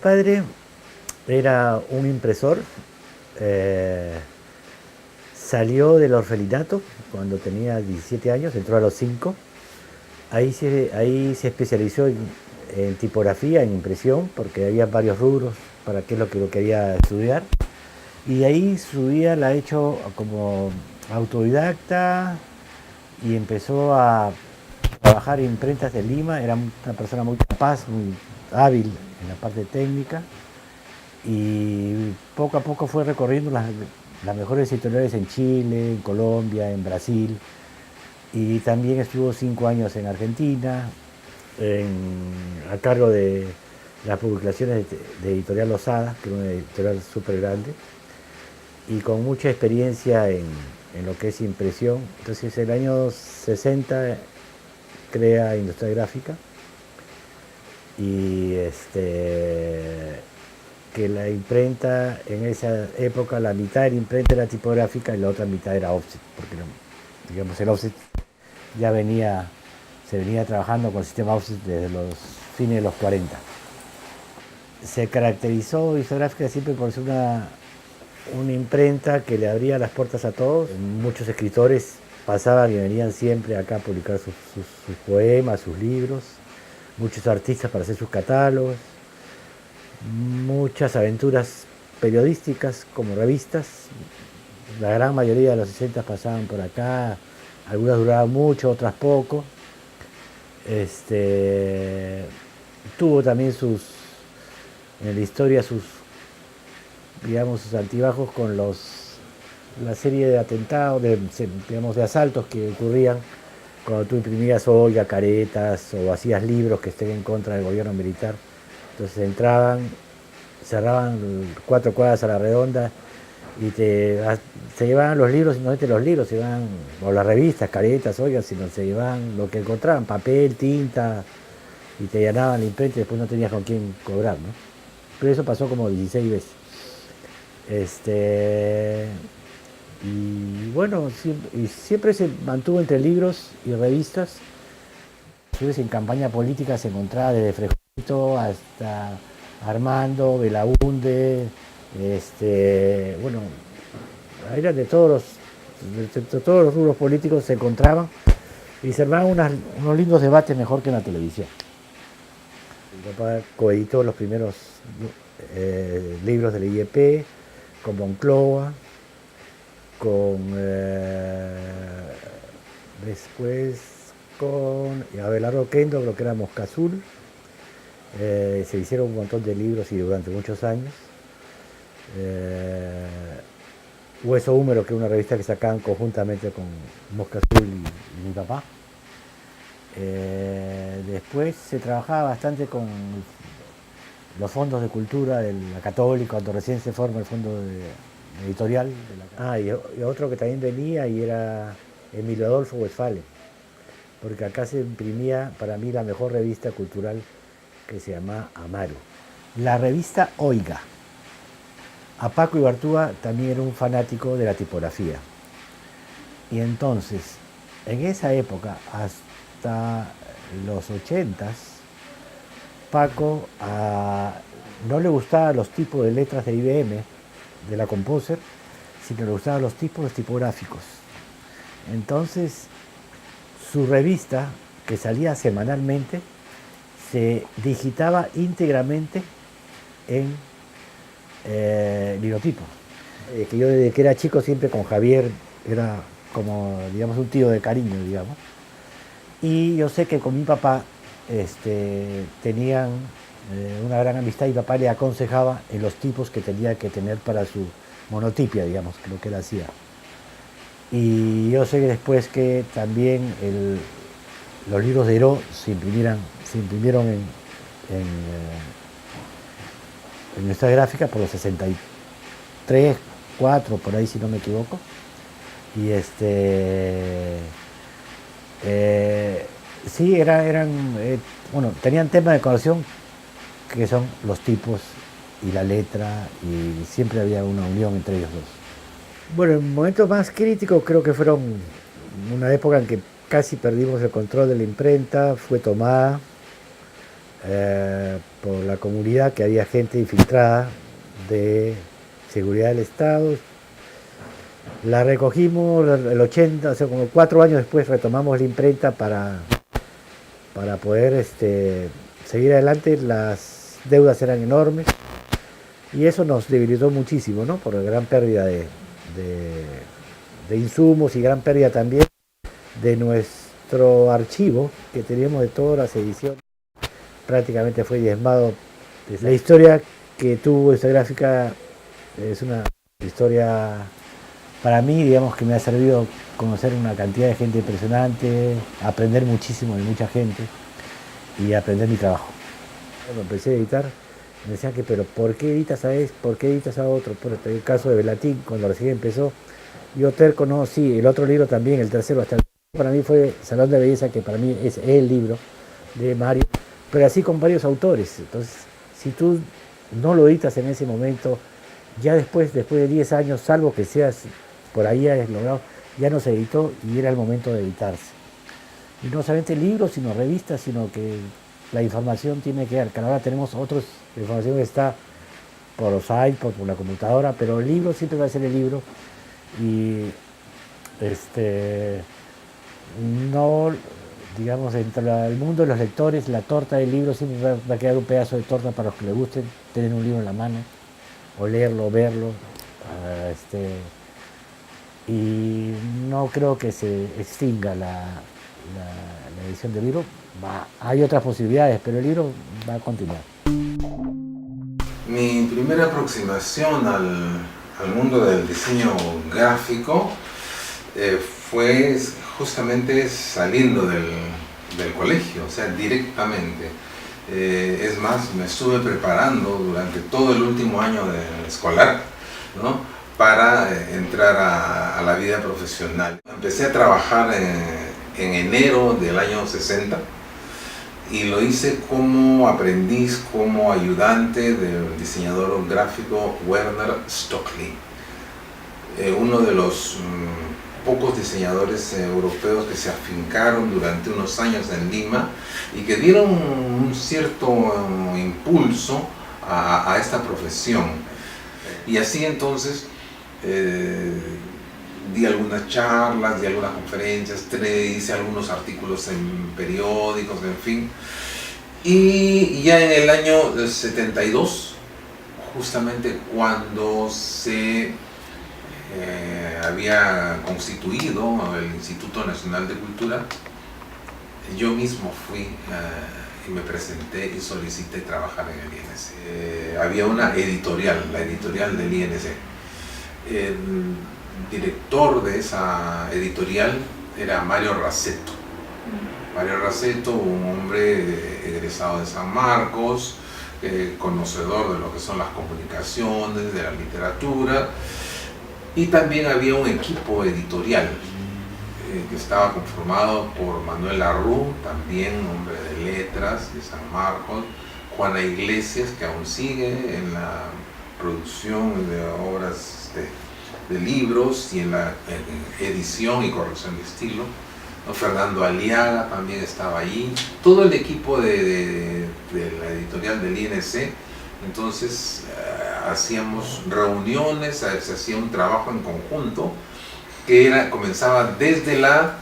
padre era un impresor, eh, salió del orfelinato cuando tenía 17 años, entró a los 5. Ahí se especializó en tipografía, en impresión, porque había varios rubros para qué es lo que lo quería estudiar. Y ahí su vida la ha hecho como autodidacta y empezó a trabajar en imprentas de Lima. Era una persona muy capaz, muy hábil en la parte técnica y poco a poco fue recorriendo las mejores editoriales en Chile, en Colombia, en Brasil, y también estuvo 5 años en Argentina a cargo de las publicaciones de Editorial Losada, que es una editorial súper grande, y con mucha experiencia en lo que es impresión. Entonces, en el año 60 crea Industria Gráfica y que la imprenta en esa época, la mitad de la imprenta era tipográfica y la otra mitad era offset, porque digamos el offset ya se venía trabajando con el sistema offset desde los fines de los 40. Se caracterizó Isográfica siempre por ser una imprenta que le abría las puertas a todos. Muchos escritores pasaban y venían siempre acá a publicar sus poemas, sus libros. Muchos artistas para hacer sus catálogos. Muchas aventuras periodísticas como revistas. La gran mayoría de los 60 pasaban por acá. Algunas duraban mucho, otras poco. Tuvo también en la historia digamos, sus altibajos con la serie de atentados, digamos, de asaltos que ocurrían cuando tú imprimías ollas, caretas o hacías libros que estén en contra del gobierno militar. Entonces entraban, cerraban 4 cuadras a la redonda y se llevaban los libros, y no solamente los libros, se llevaban, o las revistas, caretas, ollas, sino se llevaban lo que encontraban, papel, tinta, y te llenaban la imprenta y después no tenías con quién cobrar, ¿no? Pero eso pasó como 16 veces. Y bueno, siempre se mantuvo entre libros y revistas. A su vez, en campaña política se encontraba desde Frejito hasta Armando, Belaunde, bueno, eran de todos los rubros políticos se encontraban y se armaban unos lindos debates mejor que en la televisión. Mi papá coeditó los primeros libros del IEP con Moncloa, después con Abelardo Kendo, creo que era Mosca Azul. Se hicieron un montón de libros y durante muchos años. Hueso Húmero, que es una revista que sacaban conjuntamente con Mosca Azul y mi papá. Después se trabajaba bastante con los fondos de cultura de la Católica, cuando recién se forma el fondo editorial. Y otro que también venía y era Emilio Adolfo Westphalen, porque acá se imprimía para mí la mejor revista cultural, que se llama Amaru. La revista Oiga. A Paco Ibartúa también era un fanático de la tipografía. Y entonces, en esa época, hasta los 80s, Paco no le gustaban los tipos de letras de IBM, de la Composer, sino le gustaban los tipos tipográficos. Entonces, su revista, que salía semanalmente, se digitaba íntegramente en linotipo. Que yo desde que era chico siempre con Javier era como, digamos, un tío de cariño, digamos. Y yo sé que con mi papá tenían una gran amistad y papá le aconsejaba en los tipos que tenía que tener para su monotipia, digamos, que lo que él hacía. Y yo sé que después que también los libros de Heró se imprimieron en nuestra gráfica por los 63, 4, por ahí si no me equivoco. Y sí, bueno, tenían temas de colaboración que son los tipos y la letra, y siempre había una unión entre ellos dos. Bueno, el momento más crítico creo que fueron una época en que casi perdimos el control de la imprenta, fue tomada por la comunidad, que había gente infiltrada de seguridad del Estado. La recogimos el 80, o sea, como 4 años después retomamos la imprenta para poder seguir adelante. Las deudas eran enormes y eso nos debilitó muchísimo, ¿no? Por la gran pérdida de insumos y gran pérdida también de nuestro archivo que teníamos de todas las ediciones. Prácticamente fue diezmado. La historia que tuvo esta gráfica es una historia, para mí, digamos, que me ha servido conocer una cantidad de gente impresionante, aprender muchísimo de mucha gente y aprender mi trabajo. Cuando empecé a editar, me decían que, pero ¿por qué editas a este? ¿Por qué editas a otro? Por el caso de Velatín, cuando recién empezó. Yo terco, no, sí, el otro libro también, el tercero hasta el... Para mí fue Salón de Belleza, que para mí es el libro de Mario, pero así con varios autores. Entonces, si tú no lo editas en ese momento, ya después de 10 años, salvo que seas por ahí hayas logrado, ya no se editó y era el momento de editarse. Y no solamente libros, sino revistas, sino que la información tiene que dar. Ahora tenemos otros, la información que está por los iPods, por la computadora, pero el libro siempre va a ser el libro. Y no, digamos, entre el mundo de los lectores, la torta del libro siempre va a quedar un pedazo de torta para los que les guste tener un libro en la mano, o leerlo, verlo. Y no creo que se extinga la edición del libro. Hay otras posibilidades, pero el libro va a continuar. Mi primera aproximación al mundo del diseño gráfico fue justamente saliendo del colegio, o sea, directamente. Es más, me estuve preparando durante todo el último año escolar, ¿no?, para entrar a la vida profesional. Empecé a trabajar en enero del año 60 y lo hice como aprendiz, como ayudante del diseñador gráfico Werner Stockley, uno de los pocos diseñadores europeos que se afincaron durante unos años en Lima y que dieron un cierto impulso a esta profesión. Y así entonces di algunas charlas, di algunas conferencias, hice algunos artículos en periódicos, en fin. Y ya en el año 72, justamente cuando se había constituido el Instituto Nacional de Cultura, yo mismo fui y me presenté y solicité trabajar en el INC. Había una editorial, la editorial del INC. El director de esa editorial era Mario Raceto. Mario Raceto, un hombre egresado de San Marcos, conocedor de lo que son las comunicaciones, de la literatura, y también había un equipo editorial que estaba conformado por Manuel Arrú, también hombre de letras de San Marcos, Juana Iglesias, que aún sigue en la producción de obras de libros y en la edición y corrección de estilo, ¿no? Fernando Aliaga también estaba ahí, todo el equipo de la editorial del INC. Entonces hacíamos reuniones, se hacía un trabajo en conjunto que comenzaba desde la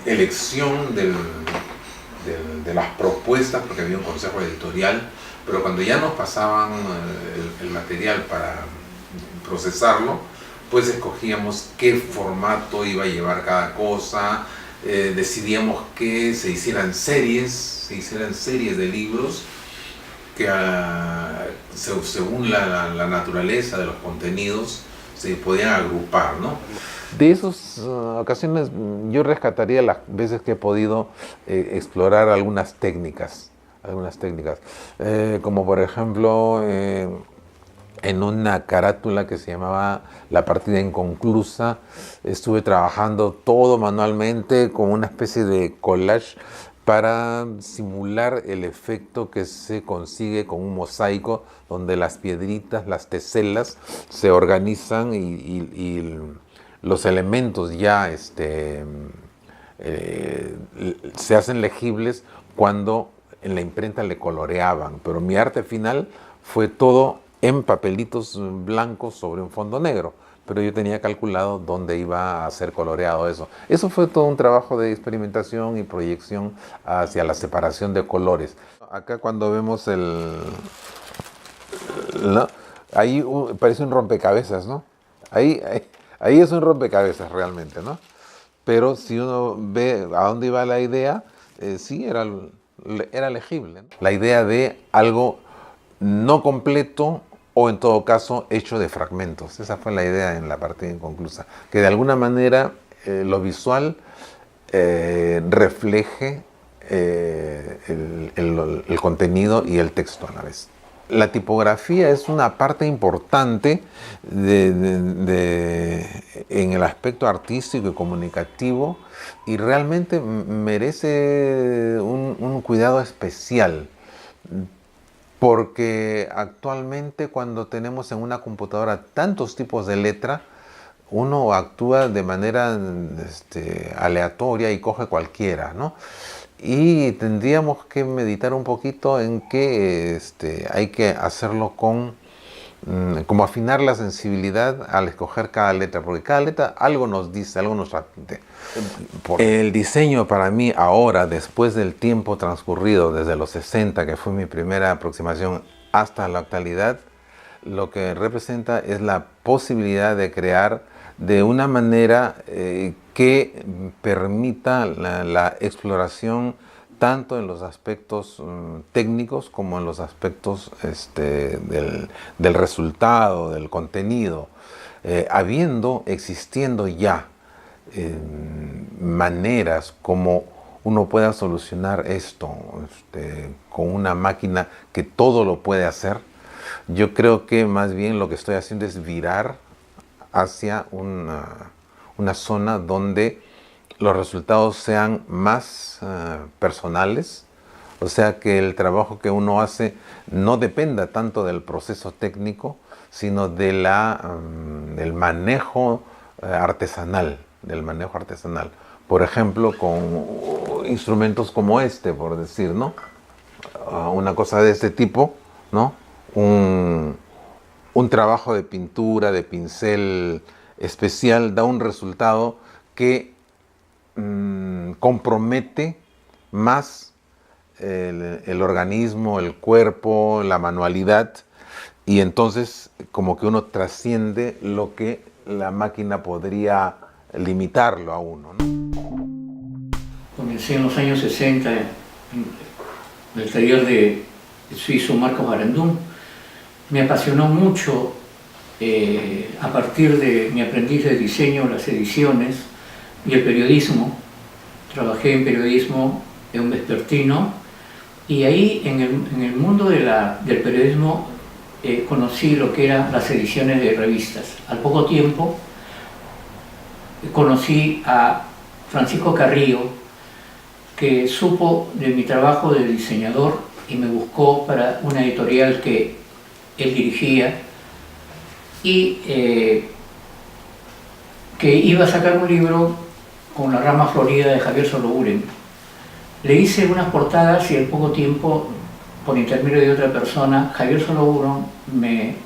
elección de las propuestas, porque había un consejo editorial, pero cuando ya nos pasaban el material para procesarlo, pues escogíamos qué formato iba a llevar cada cosa, decidíamos que se hicieran series de libros que según la naturaleza de los contenidos se podían agrupar, ¿no? De esas ocasiones yo rescataría las veces que he podido explorar algunas técnicas, como por ejemplo en una carátula que se llamaba La partida inconclusa, estuve trabajando todo manualmente con una especie de collage para simular el efecto que se consigue con un mosaico donde las piedritas, las teselas se organizan y los elementos ya se hacen legibles cuando en la imprenta le coloreaban, pero mi arte final fue todo en papelitos blancos sobre un fondo negro, pero yo tenía calculado dónde iba a ser coloreado eso. Eso fue todo un trabajo de experimentación y proyección hacia la separación de colores. Acá cuando vemos ¿no? Ahí parece un rompecabezas, ¿no? Ahí es un rompecabezas realmente, ¿no? Pero si uno ve a dónde iba la idea, sí, era legible, ¿no? La idea de algo no completo o en todo caso hecho de fragmentos. Esa fue la idea en la partida inconclusa. Que de alguna manera lo visual refleje el contenido y el texto a la vez. La tipografía es una parte importante en el aspecto artístico y comunicativo y realmente merece un cuidado especial, porque actualmente cuando tenemos en una computadora tantos tipos de letra, uno actúa de manera aleatoria y coge cualquiera, ¿no? Y tendríamos que meditar un poquito en que hay que hacerlo como afinar la sensibilidad al escoger cada letra, porque cada letra algo nos dice, algo nos transmite. El diseño para mí ahora, después del tiempo transcurrido desde los 60, que fue mi primera aproximación, hasta la actualidad, lo que representa es la posibilidad de crear de una manera que permita la exploración tanto en los aspectos técnicos como en los aspectos del resultado, del contenido, existiendo ya maneras como uno pueda solucionar esto con una máquina que todo lo puede hacer. Yo creo que más bien lo que estoy haciendo es virar hacia una zona donde los resultados sean más personales, o sea que el trabajo que uno hace no dependa tanto del proceso técnico, sino del manejo artesanal, Por ejemplo, con instrumentos como por decir, ¿no? Una cosa de este tipo, ¿no? Un trabajo de pintura, de pincel especial, da un resultado que compromete más el organismo, el cuerpo, la manualidad, y entonces como que uno trasciende lo que la máquina podría limitarlo a uno, ¿no? Comencé en los años 60 en el taller de suizo Marcos Barandún. Me apasionó mucho, a partir de mi aprendiz de diseño, las ediciones y el periodismo. Trabajé en periodismo en un vespertino y ahí en el mundo del periodismo conocí lo que eran las ediciones de revistas. Al poco tiempo conocí a Francisco Carrillo, que supo de mi trabajo de diseñador y me buscó para una editorial que él dirigía y que iba a sacar un libro con la rama florida de Javier Sologuren. Le hice unas portadas y al poco tiempo, por intermedio de otra persona, Javier Sologuren me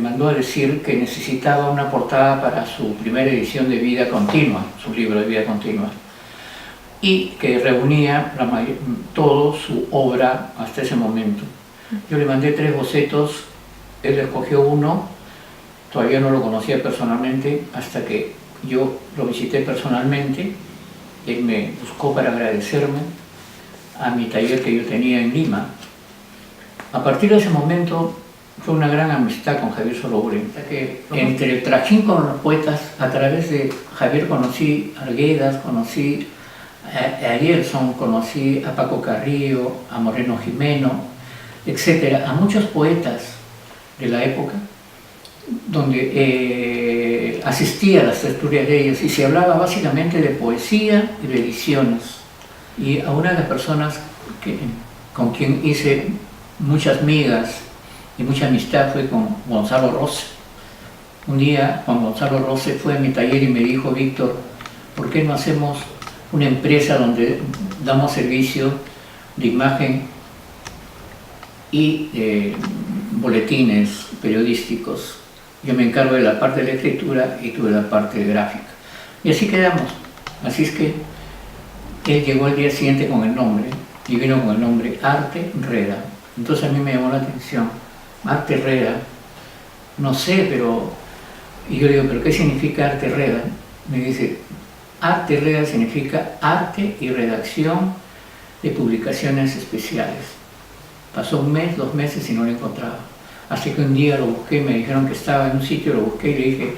mandó a decir que necesitaba una portada para su primera edición de Vida Continua, su libro de Vida Continua, y que reunía toda su obra hasta ese momento. Yo le mandé 3 bocetos, él escogió uno, todavía no lo conocía personalmente, hasta que yo lo visité personalmente. Él me buscó para agradecerme a mi taller que yo tenía en Lima. A partir de ese momento fue una gran amistad con Javier Sologuren, que entre el trajín con los poetas, a través de Javier conocí a Arguedas, conocí a Gerson, conocí a Paco Carrillo, a Moreno Jimeno, etcétera, a muchos poetas de la época, donde asistía a las tertulias de ellos y se hablaba básicamente de poesía y de ediciones. Y a una de las personas con quien hice muchas migas y mucha amistad fue con Gonzalo Rose. Un día Juan Gonzalo Rose fue a mi taller y me dijo: Víctor, ¿por qué no hacemos una empresa donde damos servicio de imagen y boletines periodísticos. Yo me encargo de la parte de la escritura y tú de la parte de gráfica. Y así quedamos. Así es que él llegó el día siguiente con el nombre, y vino con el nombre Arte Reda. Entonces a mí me llamó la atención, Arte Reda, no sé, pero... Y yo digo, ¿pero qué significa Arte Reda? Me dice, Arte Reda significa arte y redacción de publicaciones especiales. Pasó un mes, 2 meses y no lo encontraba. Así que un día lo busqué, me dijeron que estaba en un sitio, lo busqué y le dije,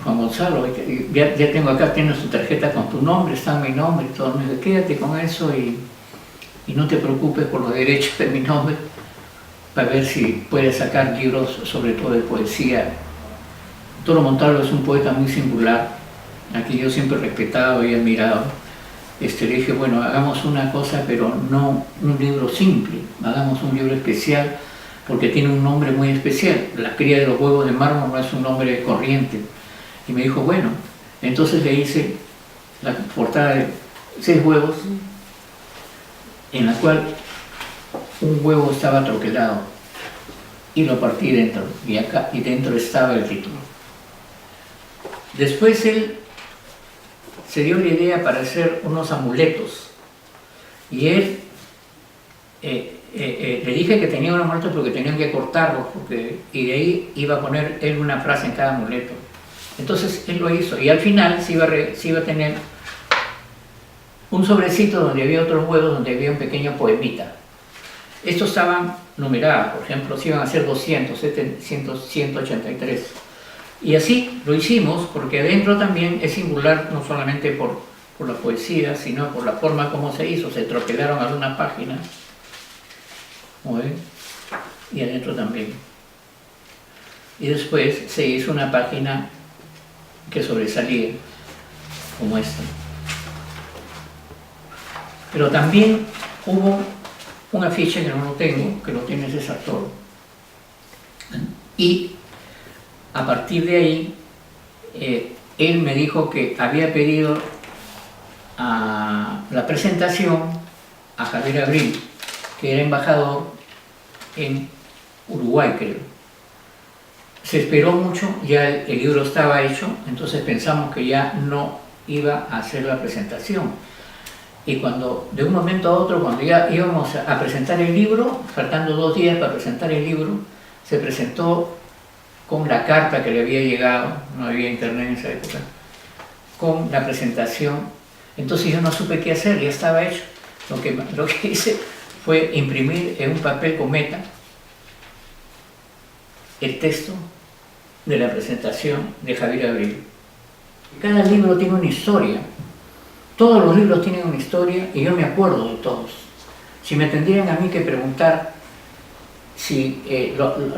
Juan Gonzalo, ya tengo acá, tienes tu tarjeta con tu nombre, está mi nombre y todo. Me dice, quédate con eso y no te preocupes por los derechos de mi nombre, para ver si puedes sacar libros, sobre todo de poesía. Toro Montalvo es un poeta muy singular, a quien yo siempre he respetado y admirado. Le dije, bueno, hagamos una cosa, pero no un libro simple, hagamos un libro especial, porque tiene un nombre muy especial. La cría de los huevos de mármol no es un nombre corriente. Y me dijo, bueno, entonces le hice la portada de 6 huevos, en la cual un huevo estaba troquelado, y lo partí dentro, y dentro estaba el título. Después él se dio la idea para hacer unos amuletos, y él le dije que tenía unos amuletos porque tenían que cortarlos, y de ahí iba a poner él una frase en cada amuleto. Entonces él lo hizo, y al final se iba a tener un sobrecito donde había otros huevos, donde había un pequeño poemita. Estos estaban numerados, por ejemplo, se iban a ser 200, 700, 183. Y así lo hicimos, porque adentro también es singular, no solamente por la poesía, sino por la forma como se hizo. Se troquelaron algunas páginas, ¿no ven? Y adentro también. Y después se hizo una página que sobresalía, como esta. Pero también hubo un afiche que no lo tengo, que lo tiene César Toro. Y a partir de ahí, él me dijo que había pedido la presentación a Javier Abril, que era embajador en Uruguay, creo. Se esperó mucho, ya el libro estaba hecho, entonces pensamos que ya no iba a hacer la presentación. Y cuando, de un momento a otro, cuando ya íbamos a presentar el libro, faltando 2 días para presentar el libro, se presentó con la carta que le había llegado, no había internet en esa época, con la presentación. Entonces yo no supe qué hacer, ya estaba hecho. Lo que hice fue imprimir en un papel cometa el texto de la presentación de Javier Abril. Cada libro tiene una historia. Todos los libros tienen una historia y yo me acuerdo de todos. Si me tendrían a mí que preguntar si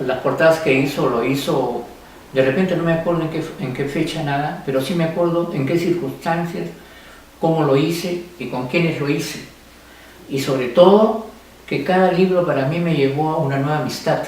las portadas que hizo, lo hizo, de repente no me acuerdo en qué fecha nada, pero sí me acuerdo en qué circunstancias, cómo lo hice y con quiénes lo hice. Y sobre todo, que cada libro para mí me llevó a una nueva amistad.